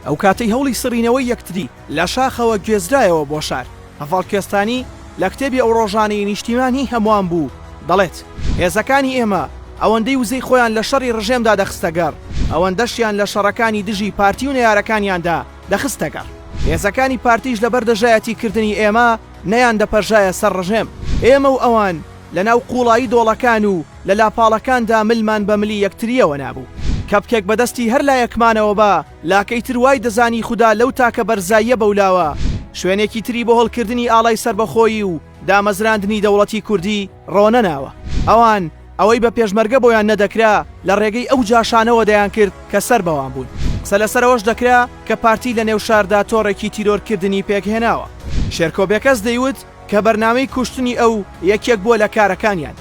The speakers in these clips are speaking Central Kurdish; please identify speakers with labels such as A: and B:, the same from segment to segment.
A: ئەو کاتەی هەوڵی سڕینەوەی یەکتری لە شاخەوە گوێزرایەوە بۆ شار. هەڤاڵ کوێستانی لە کتێبی ئەو ڕۆژانەی نیشتیمانی هەمووان بوو دەڵێت هێزەکانی ئێمە ئەوەندەی وزەی خۆیان لە شەڕی ڕژێمدا دەخستەگەڕ، ئەوەندەشیان لە شەڕەکانی دژی پارتی و نەیارەکانیاندا دەخستەگەڕ. هێزەکانی پارتیش لەبەر دەژایەتیکردنی ئێمە نەیان دەپەرژایە سەر ڕژێم. ئێمە و ئەوان لە ناو قوڵایی دۆڵەکان و لە لاپاڵەکاندا ملمان بە ملی یەکتریەوە نابوو. کەپکێک بەدەستی هەر لا یەکمانەوە بە لاکەی تروای دەزانی خوددا لەو تاکە بەرزاییە بەولاوە شوێنێکی تری بۆ هەڵکردنی ئاڵای سربەخۆیی و دامەزراندنی دەوڵەتی کوردی ڕۆنەناوە. ئەوان ئەوەی بە پێشمەرگە بۆیان نەدەکرا لە ڕێگەی ئەو جاشانەوە دەیان کرد کە سەر بەوان بوون. قسە لەسەرەوەش دەکرا کە پارتی لە نێو شاردا تۆڕێکی تیرۆرکردنی پێکهێناوە. شێرکۆبێکەس دەیوت کە بەرنامەی کوشتنی ئەو یەکێک بووە لە کارەکانیان.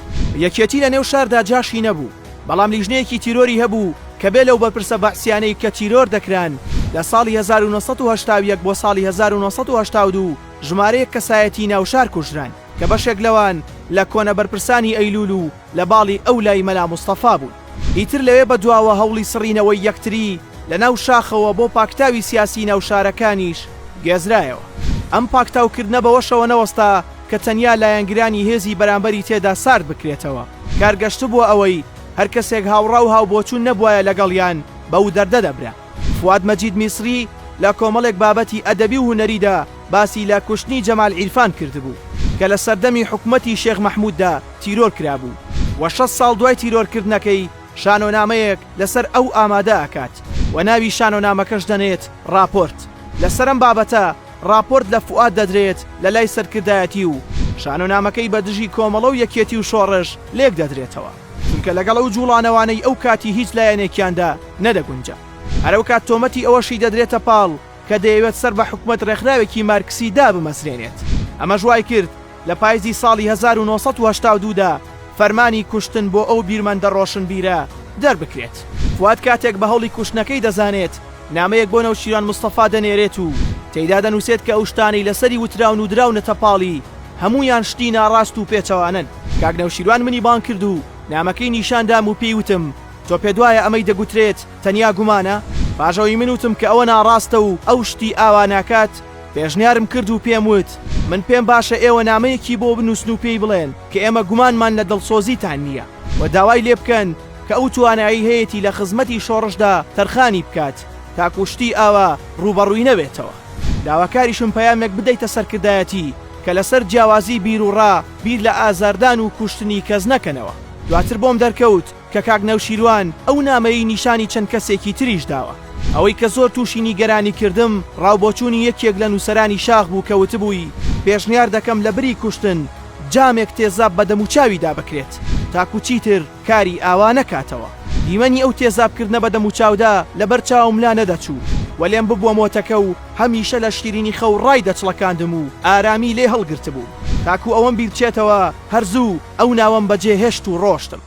A: یەکێتی لە نێو شاردا جاشی نەبوو، بەڵام لیژنەیەکی تیرۆری هەبوو کە بێ لەو بەرپرسە بەعسیانەی کە تیرۆر دەکران لە ساڵی 1970 بۆ ساڵی 1972 ژمارەیەک کەسایەتی ناوشار کوژران کە بەشێک لەوان لە کۆنە بەرپرسانی ئەیلول و لە باڵی ئەو لای مەلا مستەفا بوون. ئیتر لەوێ بەدواوە هەوڵی سڕینەوەی یەکتری لە ناو شاخەوە بۆ پاکتاوی سیاسی ناوشارەکانیش گێزرایەوە. ئەم پاکتاوکردنە بەوەشەوە نەوەستا کە تەنیا لایەنگرانی هێزی بەرامبەری تێدا سارد بکرێتەوە. کارگەشت بووە ئەوەی هەر کەسێک هاوڕا و هاوبۆچوون نەبووایە لەگەڵیان بەو دەردە دەبرا. فواد مەجید میسری لە کۆمەڵێک بابەتی ئەدەبی و هونەریدا باسی لە کوشتنی جەمال عیرفان کردبوو کە لە سەردەمی حکومەتی شێخ مەحمووددا تیرۆر کرابوو و 6 ساڵ دوای تیرۆرکردنەکەی شانۆنامەیەک لەسەر ئەو ئامادە ئەکات و ناوی شانۆنامەکەش دەنێت راپۆرت. لەسەرم بابەتە راپۆرت لە فواد دەدرێت لە لای سەرکردایەتی و شانۆنامەکەی بە دژی کۆمەڵە و یەکێتی و شۆڕش لێک دەدرێتەوە چونکە لەگەڵ ئەو جوڵانەوانەی ئەو کاتی هیچ لایەنێکیاندا نەدەگونجە. هەرەو کات تۆمەتی ئەوەشی دەدرێتە پاڵ کە دەیەوێت سەر بە حکومەت ڕێکخراوێکی مارکسی دا بمەسرێنێت. ئەمە ژوای کرد لە پاییزی ساڵی 1982دا فەرمانی کوشتن بۆ ئەو بیرمەندە ڕۆشنبیرە دەربکرێت. فواد کاتێک بە هەوڵی کوشتنەکەی دەزانێت نامەیەک بۆ نەوشیران مستەفا دەنێرێت و تێیدا دەنووسێت کە ئەو شتانەی لەسەری وتراون و دراونەتە پاڵی هەمویان شتی ناڕاست و پێچەوانن. کاک نەوشیروان منی بان کرد و نامەکەی نیشاندام و پێیوتم تۆ پێ دوایە ئەمەی دەگوترێت تەنیا گومانە؟ پاژەوەی من وتم کە ئەوە ناڕاستە و ئەو شتی ئاوا ناکات. پێشنیارم کرد و پێم وت من پێم باشە ئێوە نامەیەکی بۆ بنووسن و پێی بڵێن کە ئێمە گومانمان لە دڵسۆزیتان نییە و داوای لێ بکەن کە ئەو توانایی هەیەی لە خزمەتی شۆڕشدا تەرخانی بکات تاکو شتی ئاوا ڕوبەڕووی نەبێتەوە. داواکاریشم پەیامێک بدەیتە سەرکردایەتی کە لەسەر جیاوازی بیر و ڕا بیر لە ئازاردان و کوشتنی کەس نەکەنەوە. دواتر بۆم دەرکەوت کە کاک نەوشیروان ئەو نامەی نیشانی چەند کەسێکی تریش داوە. ئەوەی کە زۆر تووشی نیگەرانی کردم ڕاوبۆچوونی یەکێک لە نووسەرانی شاخ بوو کە وتبووی پێشنیار دەکەم لە بری کوشتن جامێک تێزاب بە دەموچاویدا بکرێت تاکو چیتر کاری ئاوا نەکاتەوە. دیمەنی ئەو تێزابکردنە بە دەموچاودا لەبەر چاوم لا نەدەچوو و لێم ببووە مۆتەکە و هەمیشە لە شیرینی خەو ڕای دەچڵەکاندم و ئارامی لێ هەڵگرت بوو تاکو ئەوەم بیرچێتەوە هەرزوو ئەو ناوەم بەجێ هێشت و ڕۆشتم.